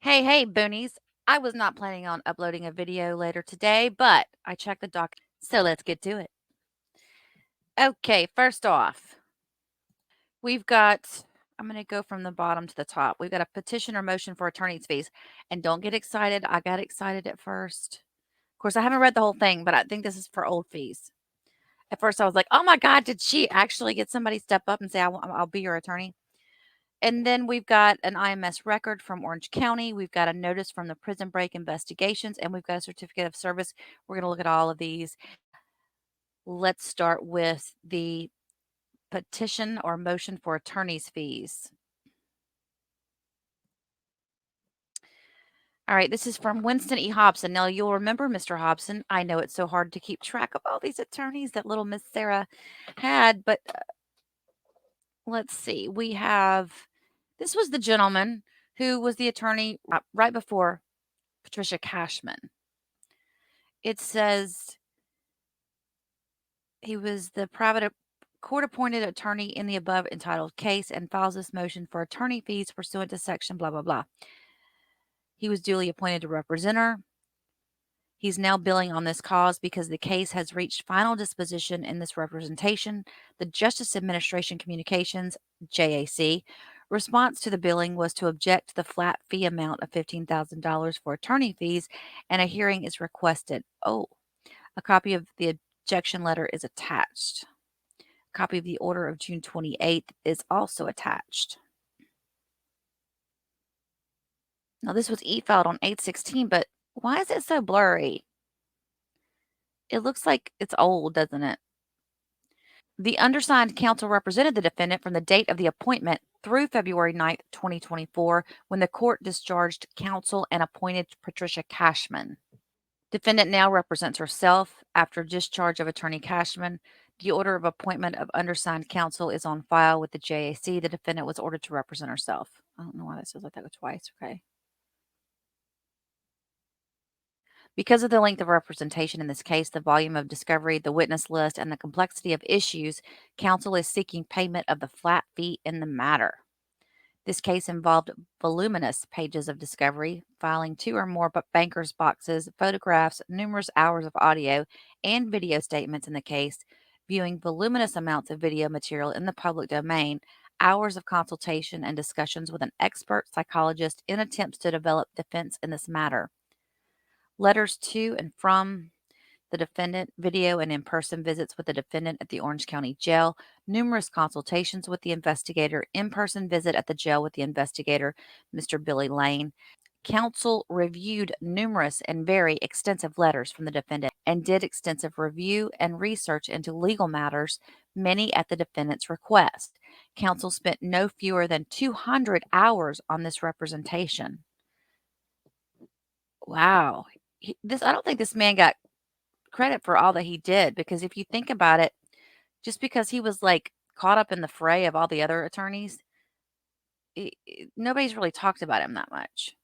Hey, Boonies. I was not planning on uploading a video later today, but I checked the doc, so let's get to it. Okay, first off, we've got, I'm going to go from the bottom to the top. We've got a petition or motion for attorney's fees. And don't get excited. I got excited at first. Of course, I haven't read the whole thing, but I think this is for old fees. At first, I was like, oh my God, did she actually get somebody step up and say, I'll be your attorney? And then we've got an IMS record from Orange County. We've got a notice from the Prison Break Investigations, and we've got a certificate of service. We're going to look at all of these. Let's start with the petition or motion for attorney's fees. All right, this is from Winston E. Hobson. Now, you'll remember Mr. Hobson. I know it's so hard to keep track of all these attorneys that little Miss Sarah had, but let's see. This was the gentleman who was the attorney right before Patricia Cashman. It says he was the private court-appointed attorney in the above entitled case and files this motion for attorney fees pursuant to section blah, blah, blah. He was duly appointed to represent her. He's now billing on this cause because the case has reached final disposition in this representation. The Justice Administration Communications, JAC, response to the billing was to object to the flat fee amount of $15,000 for attorney fees, and a hearing is requested. Oh, a copy of the objection letter is attached. A copy of the order of June 28th is also attached. Now, this was e-filed on 8/16, but why is it so blurry? It looks like it's old, doesn't it? The undersigned counsel represented the defendant from the date of the appointment through February 9th, 2024, when the court discharged counsel and appointed Patricia Cashman. Defendant now represents herself after discharge of Attorney Cashman. The order of appointment of undersigned counsel is on file with the JAC. The defendant was ordered to represent herself. I don't know why that says like that twice. Okay. Because of the length of representation in this case, the volume of discovery, the witness list, and the complexity of issues, counsel is seeking payment of the flat fee in the matter. This case involved voluminous pages of discovery, filing 2 or more bankers' boxes, photographs, numerous hours of audio and video statements in the case, viewing voluminous amounts of video material in the public domain, hours of consultation and discussions with an expert psychologist in attempts to develop defense in this matter, letters to and from the defendant, video and in-person visits with the defendant at the Orange County Jail, numerous consultations with the investigator, in-person visit at the jail with the investigator, Mr. Billy Lane. Counsel reviewed numerous and very extensive letters from the defendant and did extensive review and research into legal matters, many at the defendant's request. Counsel spent no fewer than 200 hours on this representation. Wow. I don't think this man got credit for all that he did, because if you think about it, just because he was like caught up in the fray of all the other attorneys, nobody's really talked about him that much.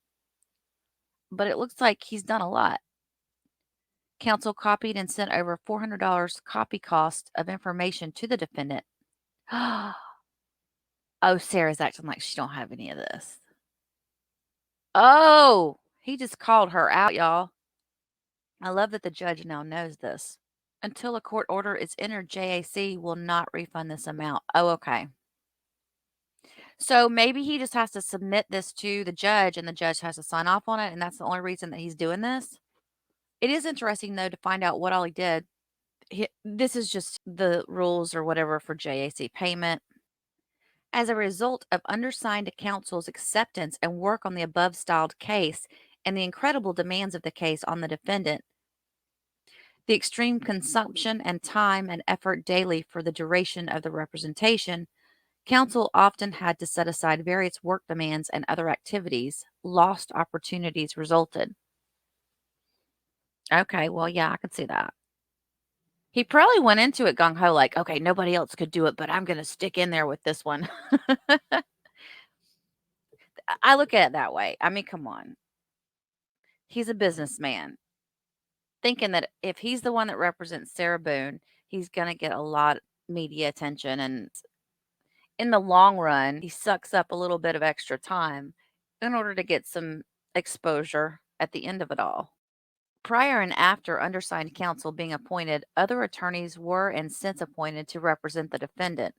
But it looks like he's done a lot. Counsel copied and sent over $400 copy cost of information to the defendant. Oh, Sarah's acting like she don't have any of this. Oh, he just called her out, y'all. I love that the judge now knows this. Until a court order is entered, JAC will not refund this amount. Oh, okay. So maybe he just has to submit this to the judge and the judge has to sign off on it, and that's the only reason that he's doing this. It is interesting, though, to find out what all he did. This is just the rules or whatever for JAC payment. As a result of undersigned counsel's acceptance and work on the above styled case and the incredible demands of the case on the defendant, the extreme consumption and time and effort daily for the duration of the representation, counsel often had to set aside various work demands and other activities. Lost opportunities resulted. Okay, well, yeah, I could see that. He probably went into it gung ho, like, okay, nobody else could do it, but I'm going to stick in there with this one. I look at it that way. I mean, come on. He's a businessman, thinking that if he's the one that represents Sarah Boone, he's going to get a lot of media attention. And in the long run, he sucks up a little bit of extra time in order to get some exposure at the end of it all. Prior and after undersigned counsel being appointed, other attorneys were and since appointed to represent the defendant.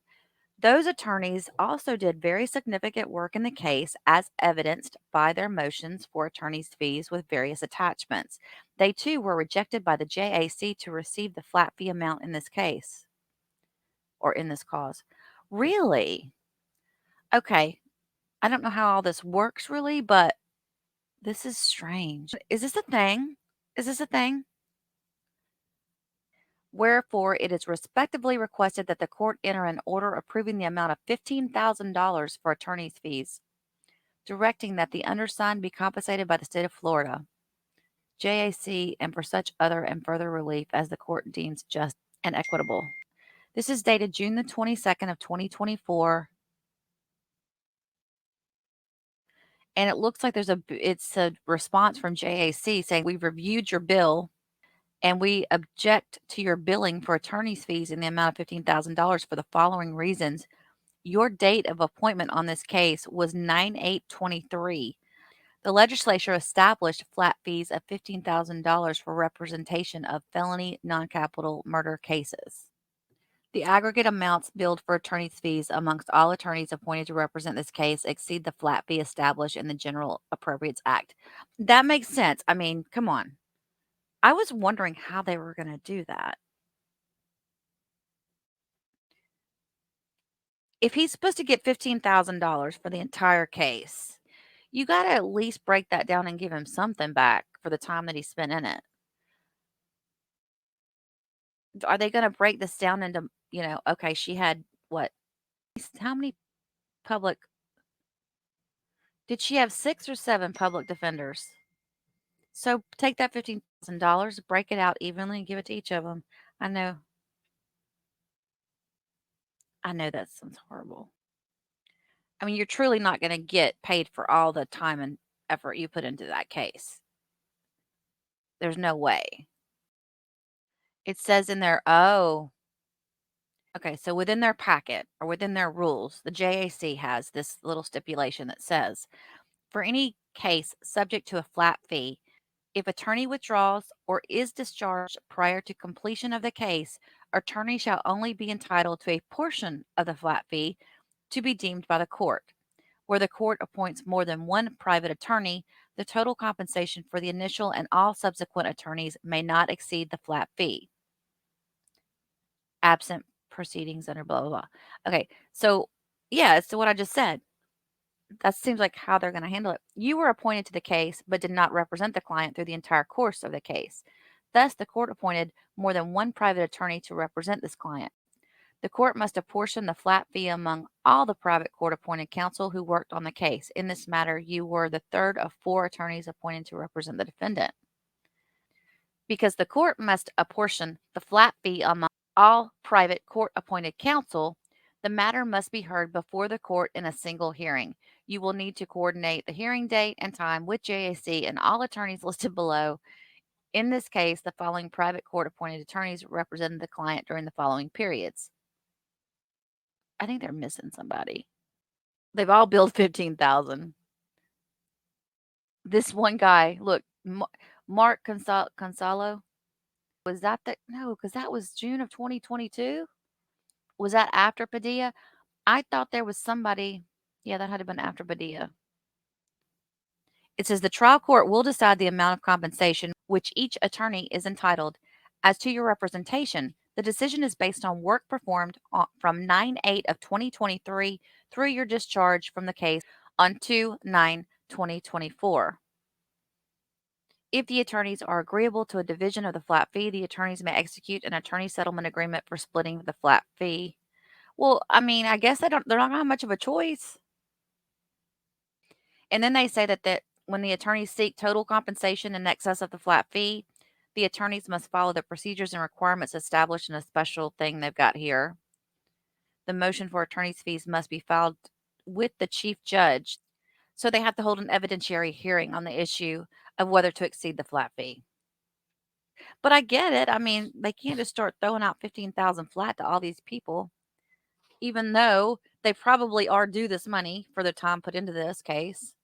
Those attorneys also did very significant work in the case, as evidenced by their motions for attorney's fees with various attachments. They too were rejected by the JAC to receive the flat fee amount in this case or in this cause. Really? Okay. I don't know how all this works really, but this is strange. Is this a thing? Is this a thing? Wherefore, it is respectively requested that the court enter an order approving the amount of $15,000 for attorney's fees, directing that the undersigned be compensated by the state of Florida, JAC, and for such other and further relief as the court deems just and equitable. This is dated June the 22nd of 2024, and it looks like it's a response from JAC saying, "We've reviewed your bill and we object to your billing for attorney's fees in the amount of $15,000 for the following reasons. Your date of appointment on this case was 9/8/23. The legislature established flat fees of $15,000 for representation of felony non-capital murder cases. The aggregate amounts billed for attorney's fees amongst all attorneys appointed to represent this case exceed the flat fee established in the General Appropriates Act." That makes sense. I mean, come on. I was wondering how they were going to do that. If he's supposed to get $15,000 for the entire case, you got to at least break that down and give him something back for the time that he spent in it. Are they going to break this down into, okay, she had what? How many public? Did she have 6 or 7 public defenders? So take that $15,000, break it out evenly, and give it to each of them. I know. I know that sounds horrible. I mean, you're truly not going to get paid for all the time and effort you put into that case. There's no way. It says in there, oh, okay, so within their packet or within their rules, the JAC has this little stipulation that says, for any case subject to a flat fee, if attorney withdraws or is discharged prior to completion of the case, attorney shall only be entitled to a portion of the flat fee to be deemed by the court. Where the court appoints more than one private attorney, the total compensation for the initial and all subsequent attorneys may not exceed the flat fee, absent proceedings under blah, blah, blah. Okay, so yeah, it's what I just said. That seems like how they're going to handle it. You were appointed to the case, but did not represent the client through the entire course of the case. Thus, the court appointed more than one private attorney to represent this client. The court must apportion the flat fee among all the private court-appointed counsel who worked on the case. In this matter, you were the third of 4 attorneys appointed to represent the defendant. Because the court must apportion the flat fee among all private court-appointed counsel, the matter must be heard before the court in a single hearing. You will need to coordinate the hearing date and time with JAC and all attorneys listed below. In this case, the following private court-appointed attorneys represented the client during the following periods. I think they're missing somebody. They've all billed 15,000. This one guy, look, Mark Consalo. Was that no, because that was June of 2022. Was that after Padilla? I thought there was somebody. Yeah, that had to have been after Padilla. It says the trial court will decide the amount of compensation which each attorney is entitled. As to your representation, the decision is based on work performed from 9/8 of 2023 through your discharge from the case on 2/9/2024. If the attorneys are agreeable to a division of the flat fee, the attorneys may execute an attorney settlement agreement for splitting the flat fee. Well, I mean, I guess they're not gonna have much of a choice. And then they say that when the attorneys seek total compensation in excess of the flat fee, the attorneys must follow the procedures and requirements established in a special thing they've got here. The motion for attorney's fees must be filed with the chief judge. So they have to hold an evidentiary hearing on the issue of whether to exceed the flat fee. But I get it. I mean, they can't just start throwing out 15,000 flat to all these people, even though they probably are due this money for the time put into this case.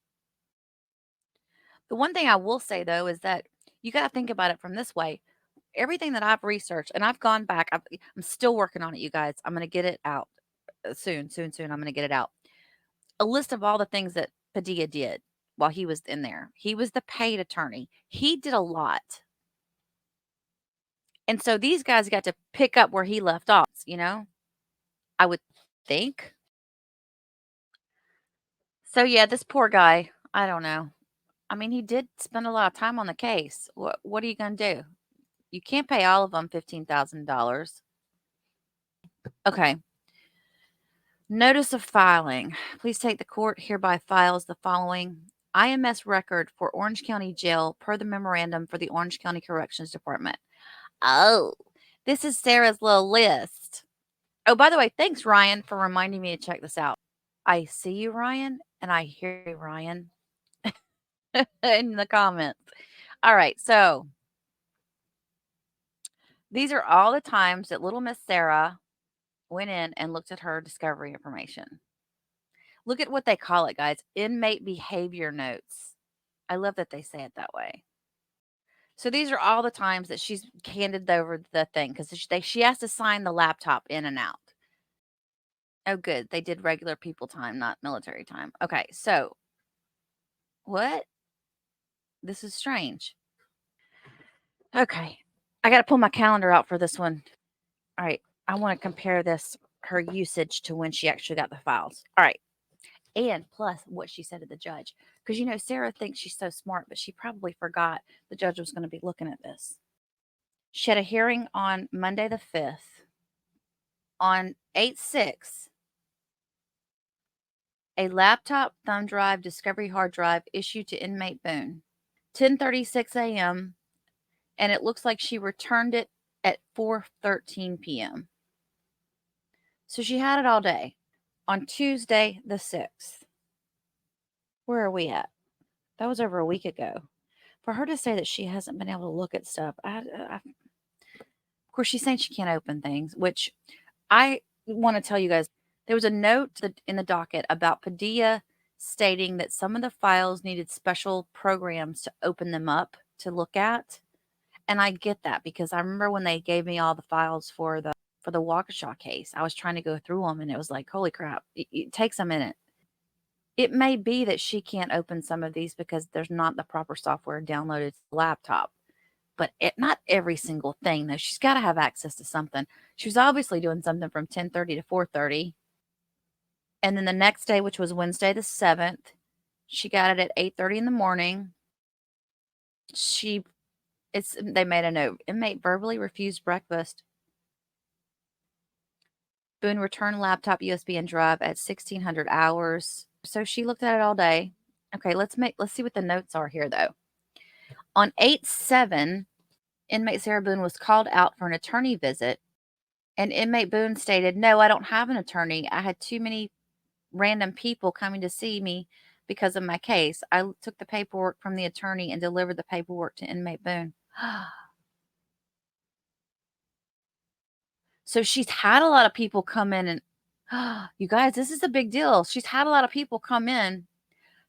The one thing I will say, though, is that you got to think about it from this way. Everything that I've researched, and I've gone back, I'm still working on it, you guys. I'm going to get it out soon, soon, soon. I'm going to get it out. A list of all the things that Padilla did while he was in there. He was the paid attorney. He did a lot. And so these guys got to pick up where he left off, I would think. So yeah, this poor guy, I don't know. I mean, he did spend a lot of time on the case. What are you going to do? You can't pay all of them $15,000. Okay. Notice of filing. Please take the court hereby files the following IMS record for Orange County Jail per the memorandum for the Orange County Corrections Department. Oh, this is Sarah's little list. Oh, by the way, thanks, Ryan, for reminding me to check this out. I see you, Ryan, and I hear you, Ryan, in the comments. All right, so these are all the times that little Miss Sarah went in and looked at her discovery information. Look at what they call it, guys. Inmate behavior notes. I love that they say it that way. So these are all the times that she's handed over the thing because she has to sign the laptop in and out. Oh, good. They did regular people time, not military time. Okay, so what? This is strange. Okay, I got to pull my calendar out for this one. All right, I want to compare her usage to when she actually got the files. All right. And plus what she said to the judge. Because, Sarah thinks she's so smart, but she probably forgot the judge was going to be looking at this. She had a hearing on Monday the 5th. On 8/6, a laptop, thumb drive, discovery hard drive issued to inmate Boone. 10:36 a.m., and it looks like she returned it at 4:13 p.m. So she had it all day. On Tuesday the 6th. Where are we at? That was over a week ago. For her to say that she hasn't been able to look at stuff, of course, she's saying she can't open things, which I want to tell you guys. There was a note in the docket about Padilla stating that some of the files needed special programs to open them up to look at. And I get that because I remember when they gave me all the files for the Waukesha case, I was trying to go through them and it was like, holy crap, it takes a minute. It may be that she can't open some of these because there's not the proper software downloaded to the laptop. But not every single thing, though. She's got to have access to something. She was obviously doing something from 10:30 to 4:30. And then the next day, which was Wednesday the 7th, she got it at 8:30 in the morning. They made a note. Inmate verbally refused breakfast. Boone returned laptop, USB, and drive at 1600 hours. So she looked at it all day. Okay, let's see what the notes are here, though. On 8/7, inmate Sarah Boone was called out for an attorney visit, and inmate Boone stated, "No, I don't have an attorney. I had too many random people coming to see me because of my case. I took the paperwork from the attorney and delivered the paperwork to inmate Boone." So she's had a lot of people come in and, you guys, this is a big deal. She's had a lot of people come in.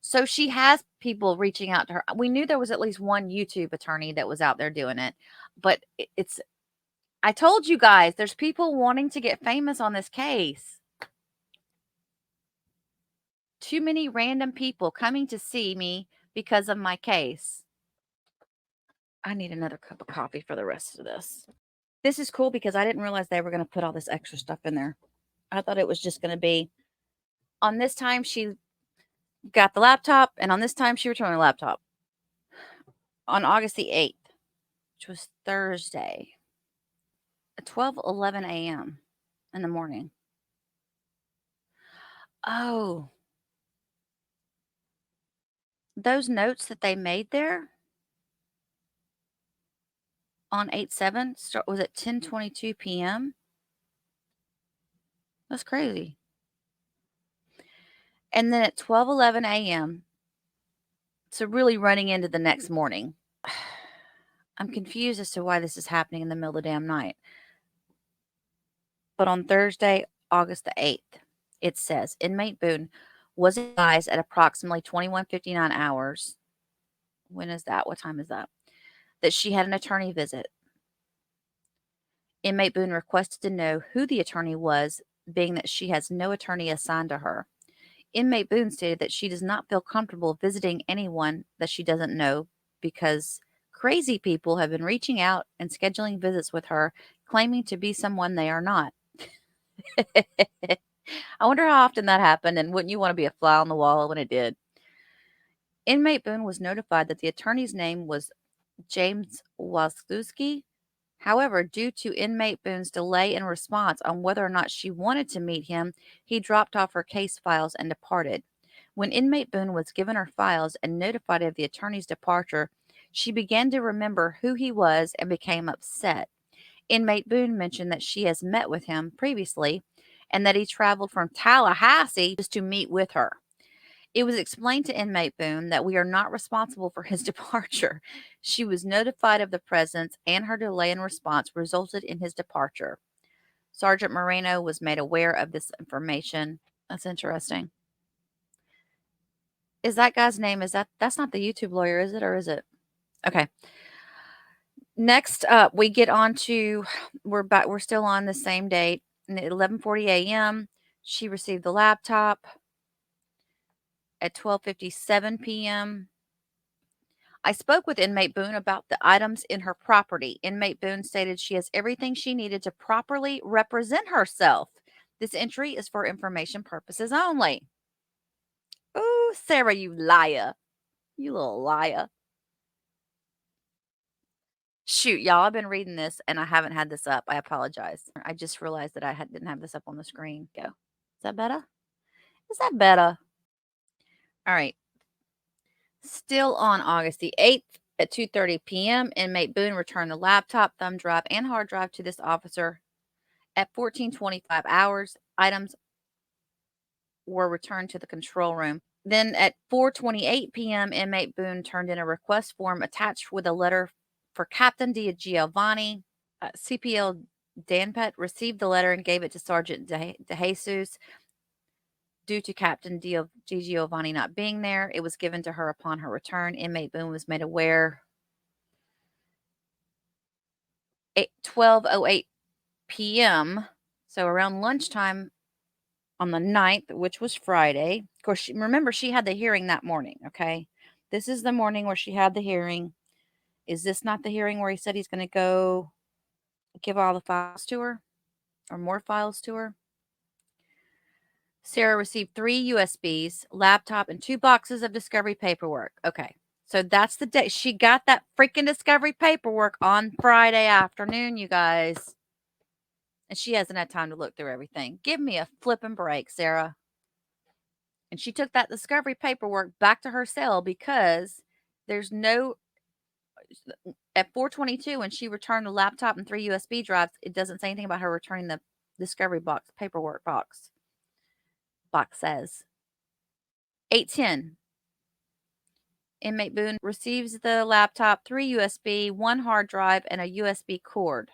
So she has people reaching out to her. We knew there was at least one YouTube attorney that was out there doing it, but I told you guys, there's people wanting to get famous on this case. Too many random people coming to see me because of my case. I need another cup of coffee for the rest of this. This is cool because I didn't realize they were going to put all this extra stuff in there. I thought it was just going to be on this time she got the laptop, and on this time she returned the laptop. On August the 8th, which was Thursday, at 12:11 a.m. in the morning. Oh, those notes that they made there on 8/7 was at 10:22 p.m. That's crazy. And then at 12:11 a.m., so really running into the next morning. I'm confused as to why this is happening in the middle of the damn night. But on Thursday, August the 8th, it says inmate Boone was advised at approximately 21:59 hours When is that? What time is that? That she had an attorney visit. Inmate Boone requested to know who the attorney was, being that she has no attorney assigned to her. Inmate Boone stated that she does not feel comfortable visiting anyone that she doesn't know because crazy people have been reaching out and scheduling visits with her, claiming to be someone they are not. I wonder how often that happened, and wouldn't you want to be a fly on the wall when it did? Inmate Boone was notified that the attorney's name was James Waslewski. However, due to inmate Boone's delay in response on whether or not she wanted to meet him, he dropped off her case files and departed. When inmate Boone was given her files and notified of the attorney's departure, she began to remember who he was and became upset. Inmate Boone mentioned that she has met with him previously and that he traveled from Tallahassee just to meet with her. It was explained to inmate Boone that we are not responsible for his departure. She was notified of the presence, and her delay in response resulted in his departure. Sergeant Moreno was made aware of this information. That's interesting. Is that guy's name? That's not the YouTube lawyer, is it, or is it? Okay. Next up, we get on to we're still on the same date. At 11:40 a.m., she received the laptop. At 12:57 p.m., I spoke with inmate Boone about the items in her property. Inmate Boone stated she has everything she needed to properly represent herself. This entry is for information purposes only. Ooh, Sarah, you liar. You little liar. Shoot, y'all, I've been reading this and I haven't had this up. I apologize. I just realized that didn't have this up on the screen. Go. Is that better? Is that better? All right. Still on August the 8th at 2:30 p.m., inmate Boone returned the laptop, thumb drive, and hard drive to this officer. At 14:25 hours, items were returned to the control room. Then at 4:28 p.m., inmate Boone turned in a request form attached with a letter for Captain Giovanni. CPL Danpet received the letter and gave it to Sergeant DeJesus. Due to Captain Giovanni not being there, it was given to her upon her return. Inmate Boone was made aware at 12:08 p.m., so around lunchtime on the 9th, which was Friday. Of course, remember, she had the hearing that morning, okay? This is the morning where she had the hearing. Is this not the hearing where he said he's going to go give all the files to her or more files to her? Sarah received 3 USBs, laptop, and 2 boxes of discovery paperwork. Okay, so that's the day. She got that freaking discovery paperwork on Friday afternoon, you guys. And she hasn't had time to look through everything. Give me a flipping break, Sarah. And she took that discovery paperwork back to her cell because there's no at 4:22 when she returned the laptop and 3 USB drives, it doesn't say anything about her returning the discovery box paperwork box. Box says 8:10. Inmate Boone receives the laptop, 3 USB, 1 hard drive, and a USB cord.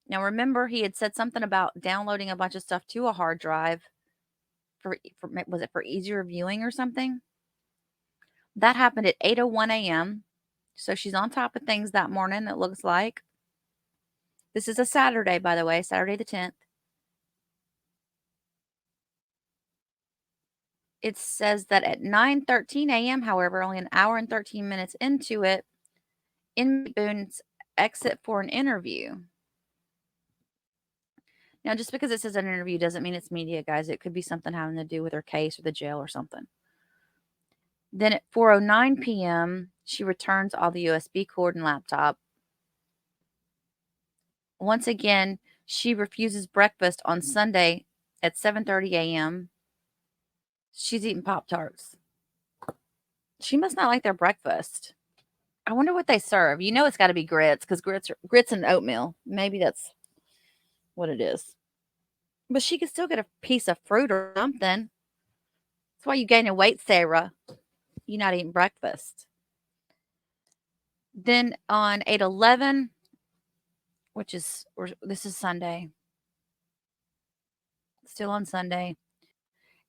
Now remember, he had said something about downloading a bunch of stuff to a hard drive for was it for easier viewing or something? That happened at 8:01 a.m. So she's on top of things that morning, it looks like. This is a Saturday, by the way, Saturday the 10th. It says that at 9:13 a.m., however, only an hour and 13 minutes into it, inmate Boone's exit for an interview. Now, just because it says an interview doesn't mean it's media, guys. It could be something having to do with her case or the jail or something. Then at 4:09 p.m., she returns all the USB cord and laptop. Once again, she refuses breakfast on Sunday at 7:30 a.m. She's eating Pop-Tarts. She must not like their breakfast. I wonder what they serve. You know it's got to be grits because grits and oatmeal. Maybe that's what it is. But she could still get a piece of fruit or something. That's why you gaining weight, Sarah. You're not eating breakfast. Then on 8/11, this is Sunday. Still on Sunday.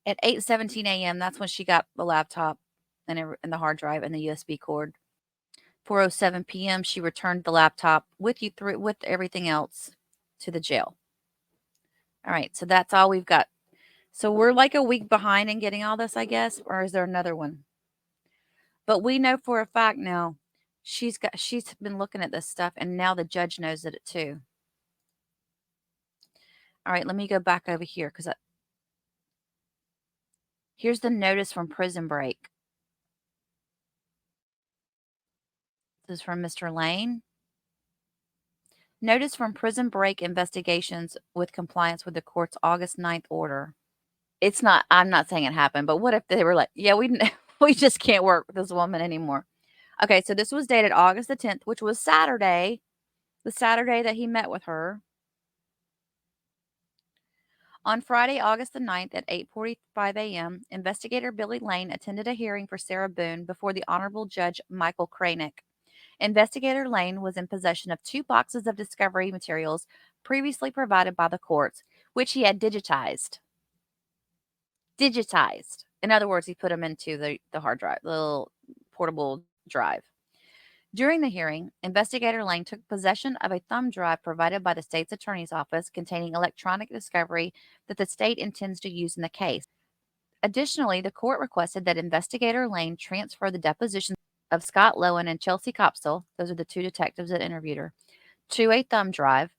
At 8:17 a.m., that's when she got the laptop and the hard drive and the USB cord. 4:07 p.m. She returned the laptop with everything else to the jail. All right, so that's all we've got. So we're like a week behind in getting all this, I guess, or is there another one? But we know for a fact now she's been looking at this stuff, and now the judge knows it too. All right, let me go back over here because here's the notice from Prison Break. This is from Mr. Lane. Notice from Prison Break investigations with compliance with the court's August 9th order. It's not, I'm not saying it happened, but what if they were like, yeah, we just can't work with this woman anymore. Okay, so this was dated August the 10th, which was Saturday, the Saturday that he met with her. On Friday, August the 9th at 8:45 a.m., investigator Billy Lane attended a hearing for Sarah Boone before the Honorable Judge Michael Kranick. Investigator Lane was in possession of 2 boxes of discovery materials previously provided by the courts, which he had digitized. In other words, he put them into the hard drive, the little portable drive. During the hearing, Investigator Lane took possession of a thumb drive provided by the state's attorney's office containing electronic discovery that the state intends to use in the case. Additionally, the court requested that Investigator Lane transfer the depositions of Scott Lowen and Chelsea Copsell, those are the 2 detectives that interviewed her, to a thumb drive.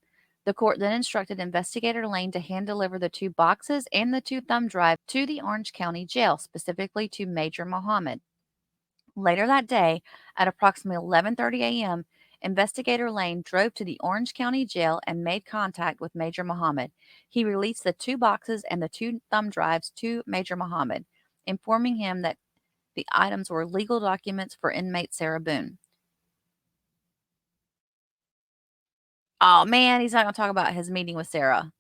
The court then instructed Investigator Lane to hand deliver the 2 boxes and the 2 thumb drives to the Orange County Jail, specifically to Major Muhammad. Later that day, at approximately 11:30 a.m., Investigator Lane drove to the Orange County Jail and made contact with Major Muhammad. He released the 2 boxes and the 2 thumb drives to Major Muhammad, informing him that the items were legal documents for inmate Sarah Boone. Oh, man, he's not going to talk about his meeting with Sarah.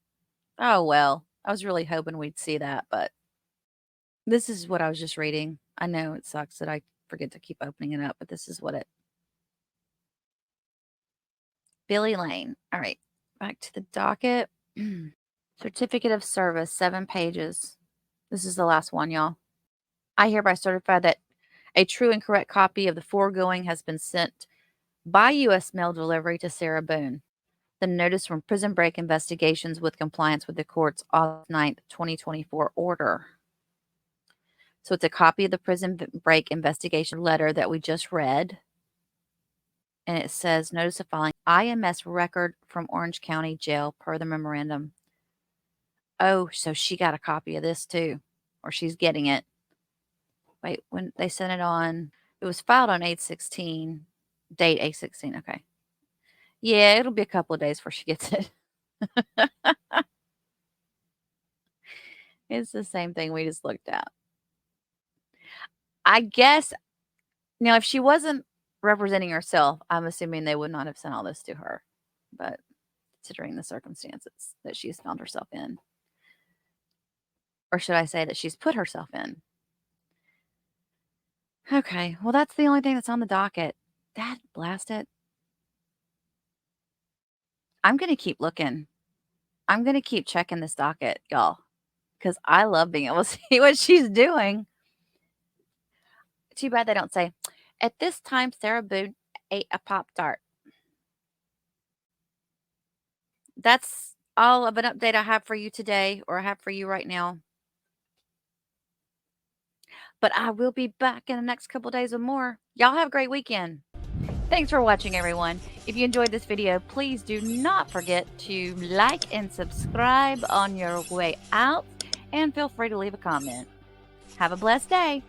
Oh, well, I was really hoping we'd see that, but this is what I was just reading. I know it sucks that I forget to keep opening it up, but this is what it... Billy Lane. All right, back to the docket. Certificate of service, 7 pages. This is the last one, y'all. I hereby certify that a true and correct copy of the foregoing has been sent by U.S. mail delivery to Sarah Boone. The notice from Prison Break investigations with compliance with the court's August 9th, 2024 order. So it's a copy of the Prison Break investigation letter that we just read. And it says, notice of filing IMS record from Orange County Jail per the memorandum. Oh, so she got a copy of this too, or she's getting it. Wait, when they sent it on, it was filed on 8/16, date 8/16. Okay. Yeah, it'll be a couple of days before she gets it. It's the same thing we just looked at. I guess, now if she wasn't representing herself, I'm assuming they would not have sent all this to her. But considering the circumstances that she's found herself in, or should I say that she's put herself in. Okay, well, that's the only thing that's on the docket. Dad, blast it. I'm going to keep looking. I'm going to keep checking this docket, y'all, because I love being able to see what she's doing. Too bad they don't say, at this time, Sarah Boone ate a Pop-Tart. That's all of an update I have for you today, or I have for you right now. But I will be back in the next couple days with more. Y'all have a great weekend. Thanks for watching, everyone. If you enjoyed this video, please do not forget to like and subscribe on your way out, and feel free to leave a comment. Have a blessed day.